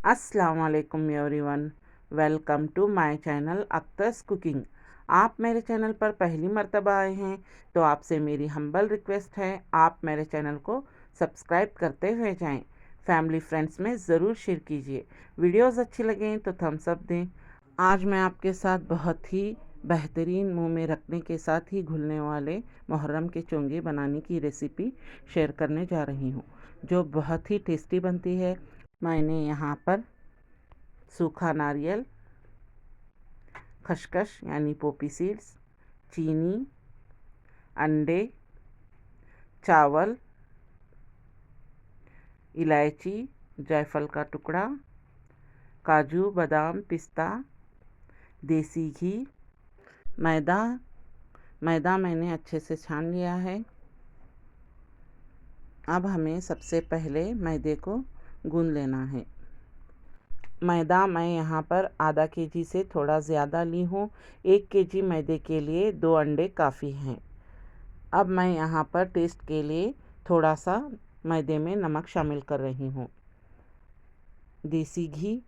अस्सलाम वालेकुम everyone, welcome to my channel Akhtar's cooking. आप मेरे चैनल पर पहली मर्तबा आए हैं तो आपसे मेरी हम्बल रिक्वेस्ट है, आप मेरे चैनल को सब्सक्राइब करते हुए जाएं। फैमिली फ्रेंड्स में ज़रूर शेयर कीजिए। वीडियोस अच्छी लगें तो थम्स अप दें। आज मैं आपके साथ बहुत ही बेहतरीन, मुंह में रखने के साथ ही घुलने वाले मुहर्रम के चोंगे बनाने की रेसिपी शेयर करने जा रही हूँ, जो बहुत ही टेस्टी बनती है। मैंने यहाँ पर सूखा नारियल, खसखस यानी पोपी सीड्स, चीनी, अंडे, चावल, इलायची, जायफल का टुकड़ा, काजू, बादाम, पिस्ता, देसी घी, मैदा। मैदा मैंने अच्छे से छान लिया है। अब हमें सबसे पहले मैदे को गूंद लेना है। मैदा मैं यहाँ पर आधा केजी से थोड़ा ज़्यादा ली हूँ। 1 केजी मैदे के लिए 2 अंडे काफ़ी हैं। अब मैं यहाँ पर टेस्ट के लिए थोड़ा सा मैदे में नमक शामिल कर रही हूँ। देसी घी,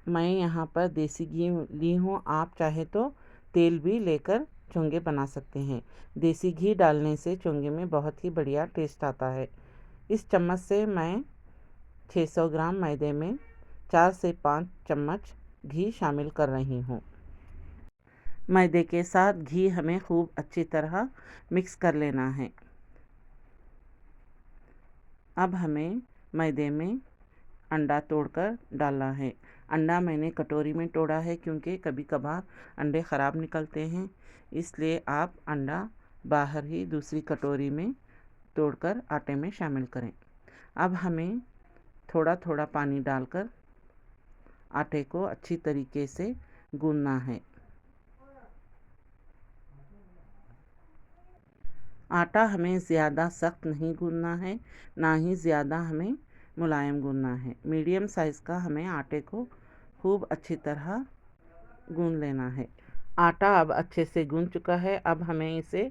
मैं यहाँ पर देसी घी ली हूँ। आप चाहे तो तेल भी लेकर चोंगे बना सकते हैं। देसी घी डालने से चोंगे में बहुत ही बढ़िया टेस्ट आता है। इस चम्मच से मैं 600 ग्राम मैदे में 4 से 5 चम्मच घी शामिल कर रही हूँ। मैदे के साथ घी हमें खूब अच्छी तरह मिक्स कर लेना है। अब हमें मैदे में अंडा तोड़कर डालना है। अंडा मैंने कटोरी में तोड़ा है क्योंकि कभी कभार अंडे ख़राब निकलते हैं, इसलिए आप अंडा बाहर ही दूसरी कटोरी में तोड़कर आटे में शामिल करें। अब हमें थोड़ा थोड़ा पानी डालकर आटे को अच्छी तरीके से गूंदना है। आटा हमें ज़्यादा सख्त नहीं गूंदना है, ना ही ज़्यादा हमें मुलायम गूंदना है। मीडियम साइज़ का हमें आटे को खूब अच्छी तरह गूंद लेना है। आटा अब अच्छे से गूंद चुका है। अब हमें इसे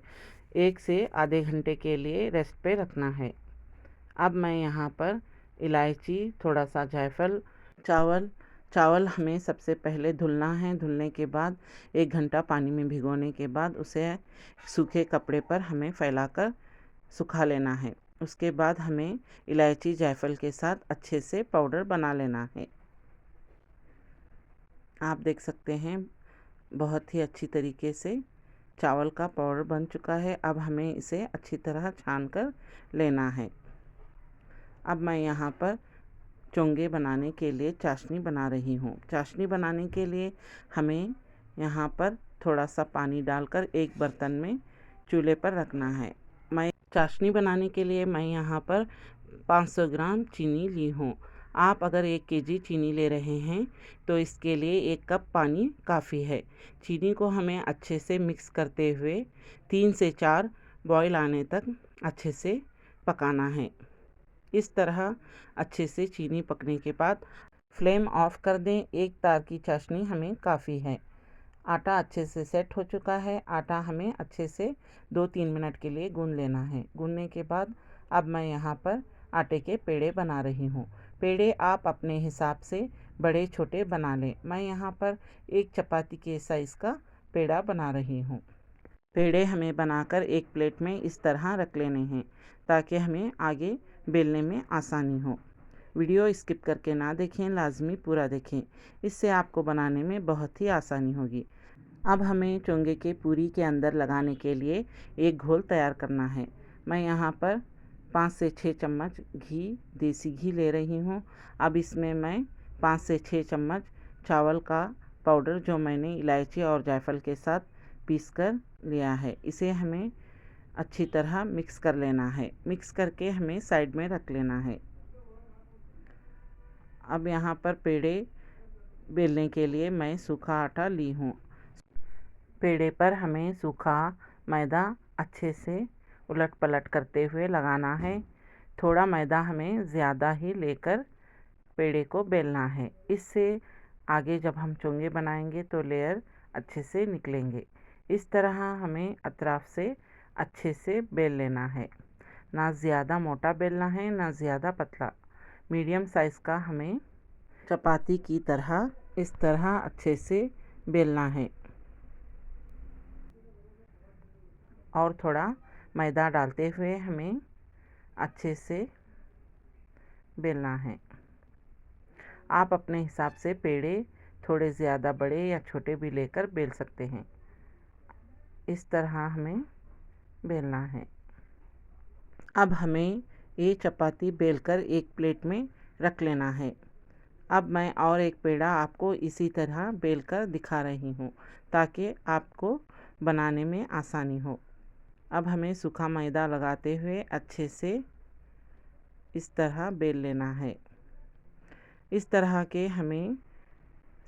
1 से आधे घंटे के लिए रेस्ट पे रखना है। अब मैं यहाँ पर इलायची, थोड़ा सा जायफल, चावल हमें सबसे पहले धुलना है। धुलने के बाद 1 घंटा पानी में भिगोने के बाद उसे सूखे कपड़े पर हमें फैलाकर सुखा लेना है। उसके बाद हमें इलायची, जायफल के साथ अच्छे से पाउडर बना लेना है। आप देख सकते हैं बहुत ही अच्छी तरीके से चावल का पाउडर बन चुका है। अब हमें इसे अच्छी तरह छान कर लेना है। अब मैं यहाँ पर चोंगे बनाने के लिए चाशनी बना रही हूँ। चाशनी बनाने के लिए हमें यहाँ पर थोड़ा सा पानी डालकर एक बर्तन में चूल्हे पर रखना है। मैं चाशनी बनाने के लिए मैं यहाँ पर 500 ग्राम चीनी ली हूँ। आप अगर 1 केजी चीनी ले रहे हैं तो इसके लिए 1 कप पानी काफ़ी है। चीनी को हमें अच्छे से मिक्स करते हुए 3 से 4 बॉयल आने तक अच्छे से पकाना है। इस तरह अच्छे से चीनी पकने के बाद फ्लेम ऑफ कर दें। 1 तार की चाशनी हमें काफ़ी है। आटा अच्छे से सेट हो चुका है। आटा हमें अच्छे से 2-3 मिनट के लिए गूंद लेना है। गूंदने के बाद अब मैं यहाँ पर आटे के पेड़े बना रही हूँ। पेड़े आप अपने हिसाब से बड़े छोटे बना लें। मैं यहाँ पर 1 चपाती के साइज़ का पेड़ा बना रही हूँ। पेड़े हमें बनाकर एक प्लेट में इस तरह रख लेने हैं ताकि हमें आगे बेलने में आसानी हो। वीडियो स्किप करके ना देखें, लाजमी पूरा देखें, इससे आपको बनाने में बहुत ही आसानी होगी। अब हमें चोंगे के पूरी के अंदर लगाने के लिए एक घोल तैयार करना है। मैं यहाँ पर 5 से 6 चम्मच घी, देसी घी ले रही हूँ। अब इसमें मैं 5 से 6 चम्मच चावल का पाउडर, जो मैंने इलायची और जायफल के साथ पीस कर लिया है, इसे हमें अच्छी तरह मिक्स कर लेना है। मिक्स करके हमें साइड में रख लेना है। अब यहाँ पर पेड़े बेलने के लिए मैं सूखा आटा ली हूँ। पेड़े पर हमें सूखा मैदा अच्छे से उलट पलट करते हुए लगाना है। थोड़ा मैदा हमें ज़्यादा ही लेकर पेड़े को बेलना है। इससे आगे जब हम चोंगे बनाएंगे तो लेयर अच्छे से निकलेंगे। इस तरह हमें अतराफ से अच्छे से बेल लेना है। ना ज़्यादा मोटा बेलना है, ना ज़्यादा पतला। मीडियम साइज़ का हमें चपाती की तरह इस तरह अच्छे से बेलना है और थोड़ा मैदा डालते हुए हमें अच्छे से बेलना है। आप अपने हिसाब से पेड़े थोड़े ज़्यादा बड़े या छोटे भी लेकर बेल सकते हैं। इस तरह हमें बेलना है। अब हमें ये चपाती बेलकर एक प्लेट में रख लेना है। अब मैं और एक पेड़ा आपको इसी तरह बेलकर दिखा रही हूँ ताकि आपको बनाने में आसानी हो। अब हमें सूखा मैदा लगाते हुए अच्छे से इस तरह बेल लेना है। इस तरह के हमें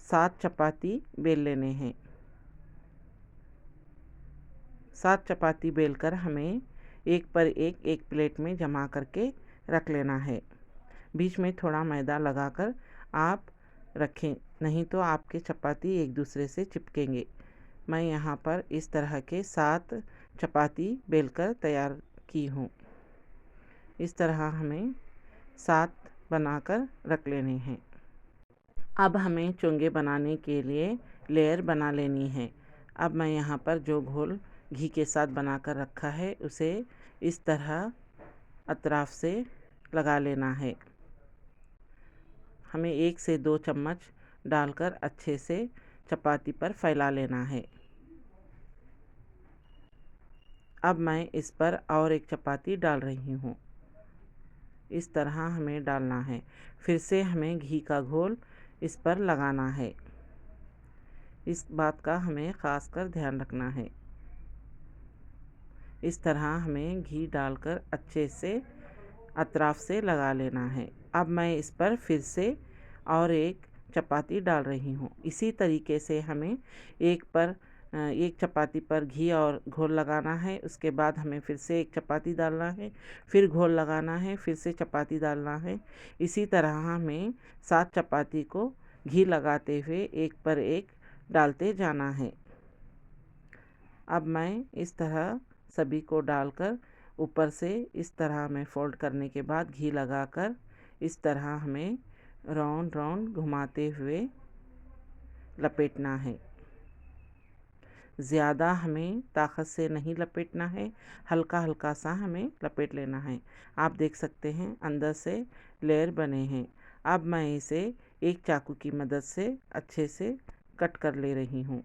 7 चपाती बेल लेने हैं। 7 चपाती बेलकर हमें एक पर एक प्लेट में जमा करके रख लेना है। बीच में थोड़ा मैदा लगाकर आप रखें, नहीं तो आपके चपाती एक दूसरे से चिपकेंगे। मैं यहाँ पर इस तरह के 7 चपाती बेलकर तैयार की हूँ। इस तरह हमें 7 बनाकर रख लेने हैं। अब हमें चोंगे बनाने के लिए लेयर बना लेनी है। अब मैं यहाँ पर जो घोल घी के साथ बनाकर रखा है उसे इस तरह अतराफ से लगा लेना है। हमें 1 से 2 चम्मच डालकर अच्छे से चपाती पर फैला लेना है। अब मैं इस पर और एक चपाती डाल रही हूँ। इस तरह हमें डालना है। फिर से हमें घी का घोल इस पर लगाना है। इस बात का हमें ख़ास कर ध्यान रखना है। इस तरह हमें घी डालकर अच्छे से अतराफ से लगा लेना है। अब मैं इस पर फिर से और एक चपाती डाल रही हूँ। इसी तरीके से हमें एक चपाती पर घी और घोल लगाना है। उसके बाद हमें फिर से एक चपाती डालना है, फिर घोल लगाना है, फिर से चपाती डालना है। इसी तरह हमें 7 चपाती को घी लगाते हुए एक पर एक डालते जाना है। अब मैं इस तरह सभी को डालकर ऊपर से इस तरह में फोल्ड करने के बाद घी लगाकर इस तरह हमें राउंड राउंड घुमाते हुए लपेटना है। ज़्यादा हमें ताकत से नहीं लपेटना है, हल्का हल्का सा हमें लपेट लेना है। आप देख सकते हैं अंदर से लेयर बने हैं। अब मैं इसे एक चाकू की मदद से अच्छे से कट कर ले रही हूँ।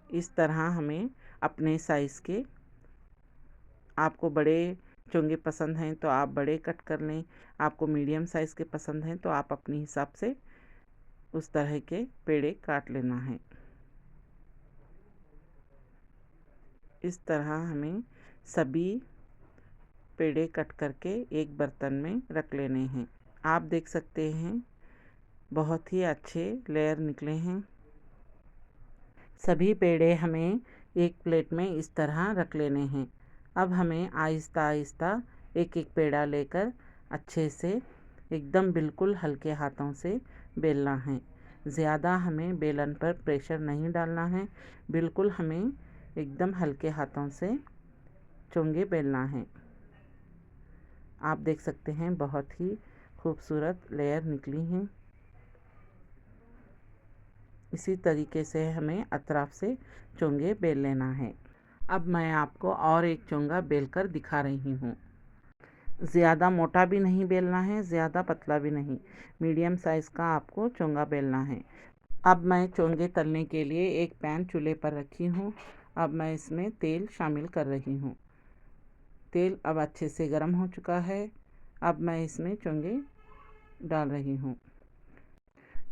इस तरह हमें अपने साइज़ के, आपको बड़े चोंगे पसंद हैं तो आप बड़े कट कर लें, आपको मीडियम साइज़ के पसंद हैं तो आप अपने हिसाब से उस तरह के पेड़े काट लेना है। इस तरह हमें सभी पेड़े कट करके एक बर्तन में रख लेने हैं। आप देख सकते हैं बहुत ही अच्छे लेयर निकले हैं। सभी पेड़े हमें एक प्लेट में इस तरह रख लेने हैं। अब हमें आहिस्ता आहिस्ता एक एक पेड़ा लेकर अच्छे से एकदम बिल्कुल हल्के हाथों से बेलना है। ज़्यादा हमें बेलन पर प्रेशर नहीं डालना है, बिल्कुल हमें एकदम हल्के हाथों से चोंगे बेलना है। आप देख सकते हैं बहुत ही खूबसूरत लेयर निकली हैं। इसी तरीके से हमें अतराफ से चोंगे बेल लेना है। अब मैं आपको और एक चोंगा बेलकर दिखा रही हूँ। ज़्यादा मोटा भी नहीं बेलना है, ज़्यादा पतला भी नहीं, मीडियम साइज़ का आपको चोंगा बेलना है। अब मैं चोंगे तलने के लिए एक पैन चूल्हे पर रखी हूँ। अब मैं इसमें तेल शामिल कर रही हूँ। तेल अब अच्छे से गर्म हो चुका है। अब मैं इसमें चोंगे डाल रही हूँ।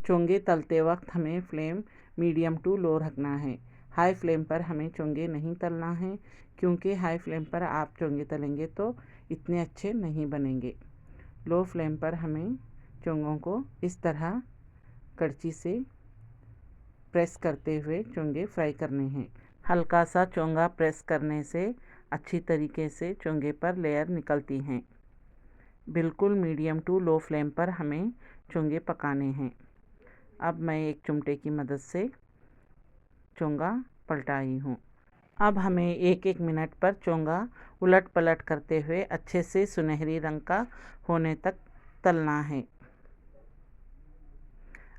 चोंगे तलते वक्त हमें फ्लेम मीडियम टू लो रखना है। हाई फ्लेम पर हमें चोंगे नहीं तलना है, क्योंकि हाई फ्लेम पर आप चोंगे तलेंगे तो इतने अच्छे नहीं बनेंगे। लो फ्लेम पर हमें चोंगों को इस तरह कड़छी से प्रेस करते हुए चोंगे फ्राई करने हैं। हल्का सा चोंगा प्रेस करने से अच्छी तरीके से चोंगे पर लेयर निकलती हैं। बिल्कुल मीडियम टू लो फ्लेम पर हमें चोंगे पकाने हैं। अब मैं एक चिमटे की मदद से चोंगा पलटाई हूँ। अब हमें एक एक मिनट पर चोंगा उलट पलट करते हुए अच्छे से सुनहरी रंग का होने तक तलना है।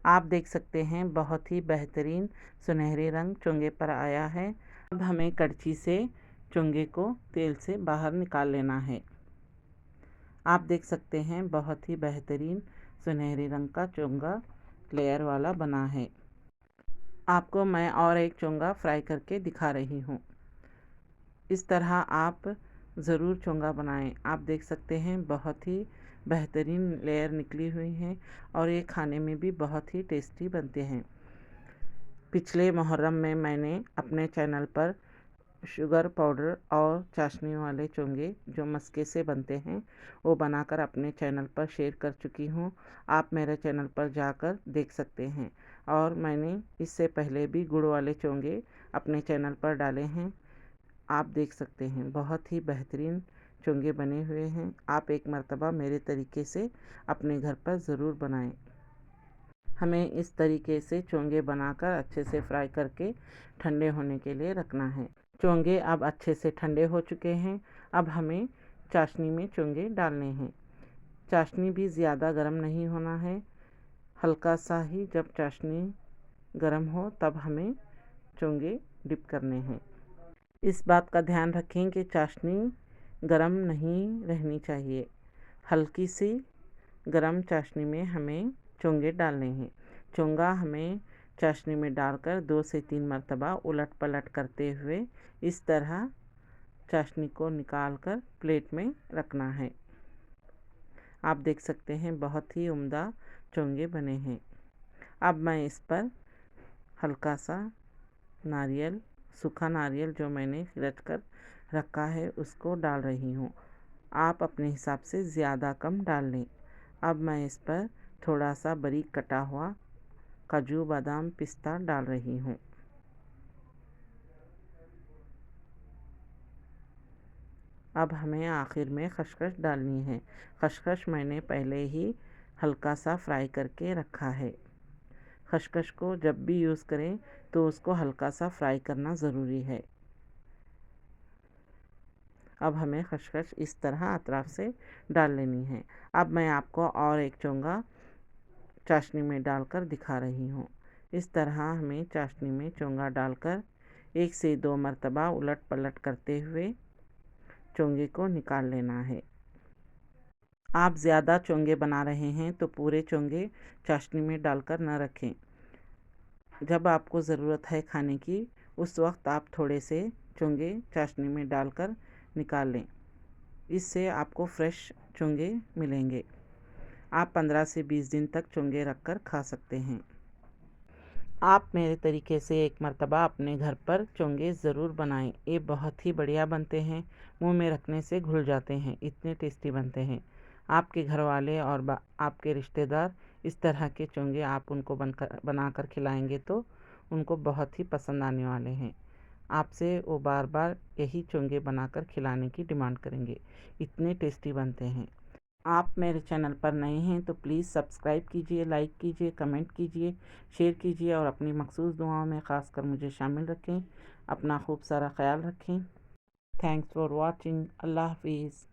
आप देख सकते हैं बहुत ही बेहतरीन सुनहरे रंग चोंगे पर आया है। अब हमें कड़छी से चोंगे को तेल से बाहर निकाल लेना है। आप देख सकते हैं बहुत ही बेहतरीन सुनहरे रंग का चोंगा लेयर वाला बना है। आपको मैं और एक चोंगा फ्राई करके दिखा रही हूँ। इस तरह आप ज़रूर चोंगा बनाएं। आप देख सकते हैं बहुत ही बेहतरीन लेयर निकली हुई हैं और ये खाने में भी बहुत ही टेस्टी बनते हैं। पिछले मुहर्रम में मैंने अपने चैनल पर शुगर पाउडर और चाशनी वाले चोंगे जो मस्के से बनते हैं वो बनाकर अपने चैनल पर शेयर कर चुकी हूँ। आप मेरे चैनल पर जाकर देख सकते हैं। और मैंने इससे पहले भी गुड़ वाले चोंगे अपने चैनल पर डाले हैं। आप देख सकते हैं बहुत ही बेहतरीन चोंगे बने हुए हैं। आप एक मर्तबा मेरे तरीके से अपने घर पर ज़रूर बनाएं। हमें इस तरीके से चोंगे बनाकर अच्छे से फ्राई करके ठंडे होने के लिए रखना है। चोंगे अब अच्छे से ठंडे हो चुके हैं। अब हमें चाशनी में चोंगे डालने हैं। चाशनी भी ज़्यादा गर्म नहीं होना है, हल्का सा ही। जब चाशनी गर्म हो तब हमें चोंगे डिप करने हैं। इस बात का ध्यान रखें कि चाशनी गर्म नहीं रहनी चाहिए। हल्की सी गर्म चाशनी में हमें चोंगे डालने हैं। चोंगा हमें चाशनी में डालकर 2 से 3 मरतबा उलट पलट करते हुए इस तरह चाशनी को निकाल कर प्लेट में रखना है। आप देख सकते हैं बहुत ही उम्दा चोंगे बने हैं। अब मैं इस पर हल्का सा नारियल, सूखा नारियल जो मैंने रच कर रखा है उसको डाल रही हूँ। आप अपने हिसाब से ज़्यादा कम डाल लें। अब मैं इस पर थोड़ा सा बारीक कटा हुआ काजू बादाम पिस्ता डाल रही हूँ। अब हमें आखिर में खसखस डालनी है। खसखस मैंने पहले ही हल्का सा फ्राई करके रखा है। खसखस को जब भी यूज़ करें तो उसको हल्का सा फ्राई करना ज़रूरी है। अब हमें खसखस इस तरह अतराफ से डाल लेनी है। अब मैं आपको और एक चोंगा चाशनी में डालकर दिखा रही हूँ। इस तरह हमें चाशनी में चोंगा डालकर 1 से 2 मरतबा उलट पलट करते हुए चोंगे को निकाल लेना है। आप ज़्यादा चोंगे बना रहे हैं तो पूरे चोंगे चाशनी में डालकर न रखें। जब आपको ज़रूरत है खाने की उस वक्त आप थोड़े से चोंगे चाशनी में डालकर निकाल लें। इससे आपको फ्रेश चोंगे मिलेंगे। आप 15 से 20 दिन तक चोंगे रख कर खा सकते हैं। आप मेरे तरीके से एक मर्तबा अपने घर पर चोंगे ज़रूर बनाएं। ये बहुत ही बढ़िया बनते हैं, मुंह में रखने से घुल जाते हैं, इतने टेस्टी बनते हैं। आपके घर वाले और आपके रिश्तेदार इस तरह के चोंगे आप उनको बनाकर खिलाएंगे तो उनको बहुत ही पसंद आने वाले हैं। आपसे वो बार बार यही चोंगे बनाकर खिलाने की डिमांड करेंगे, इतने टेस्टी बनते हैं। आप मेरे चैनल पर नए हैं तो प्लीज़ सब्सक्राइब कीजिए, लाइक कीजिए, कमेंट कीजिए, शेयर कीजिए और अपनी मखसूस दुआओं में ख़ासकर मुझे शामिल रखें। अपना खूब सारा ख्याल रखें। Thanks for watching. अल्लाह हाफिज़।